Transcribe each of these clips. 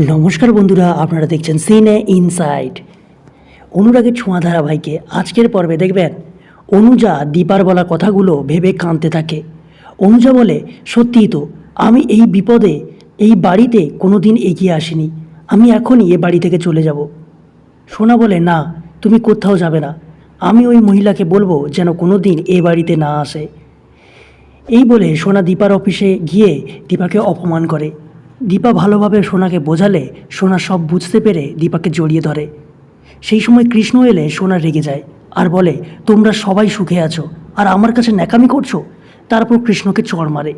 নমস্কার বন্ধুরা, আপনারা দেখছেন সিনে ইনসাইড। অনুরাগের ছোঁয়া ধারাবাহিকে আজকের পর্বে দেখবেন অনুজা দীপার বলা কথাগুলো ভেবে কাঁদতে থাকে। অনুজা বলে, সত্যিই তো আমি এই বিপদে এই বাড়িতে কোনো দিন এগিয়ে আসিনি, আমি এখনই এ বাড়ি থেকে চলে যাব। সোনা বলে, না তুমি কোথাও যাবে না, আমি ওই মহিলাকে বলবো যেন কোনো দিন এ বাড়িতে না আসে। এই বলে সোনা দীপার অফিসে গিয়ে দীপাকে অপমান করে। দীপা ভালোভাবে সোনাকে বোঝালে সোনা সব বুঝতে পেরে দীপাকে জড়িয়ে ধরে। সেই সময় কৃষ্ণ এলে সোনা রেগে যায় আর বলে, তোমরা সবাই সুখে আছো আর আমার কাছে ন্যাকামি করছো। তারপর কৃষ্ণকে চড় মারে।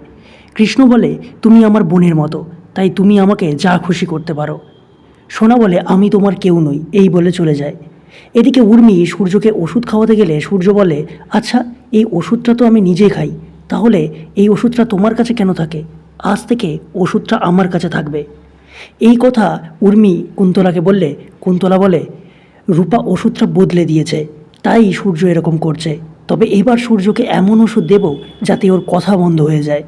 কৃষ্ণ বলে, তুমি আমার বোনের মতো, তাই তুমি আমাকে যা খুশি করতে পারো। সোনা বলে, আমি তোমার কেউ নই, এই বলে চলে যায়। এদিকে উর্মি সূর্যকে ওষুধ খাওয়াতে গেলে সূর্য বলে, আচ্ছা এই ওষুধটা তো আমি নিজেই খাই, তাহলে এই ওষুধটা তোমার কাছে কেন থাকে? আজ থেকে ওষুধটা আমার কাছে থাকবে। এই কথা উর্মি কুন্তলাকে বললে কুন্তলা বলে, রূপা ওষুধটা বদলে দিয়েছে, তাই সূর্য এরকম করছে। তবে এবার সূর্যকে এমন ওষুধ দেব যাতে ওর কথা বন্ধ হয়ে যায়।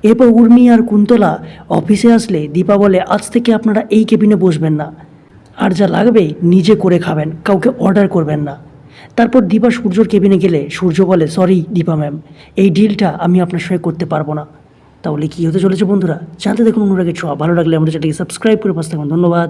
এরপর উর্মি আর কুন্তলা অফিসে আসলে দীপা বলে, আজ থেকে আপনারা এই কেবিনে বসবেন না, আর যা লাগবে নিজে করে খাবেন, কাউকে অর্ডার করবেন না। তারপর দীপা সূর্যর কেবিনে গেলে সূর্য বলে, সরি দীপা ম্যাম, এই ডিলটা আমি আপনার সঙ্গে করতে পারবো না। তাহলে কী হতে চলেছে বন্ধুরা, জানতে দেখুন অনুরাগের ছোঁয়া। ভালো লাগলে আমাদের চ্যানেলকে সাবস্ক্রাইব করে পাশে থাকুন। ধন্যবাদ।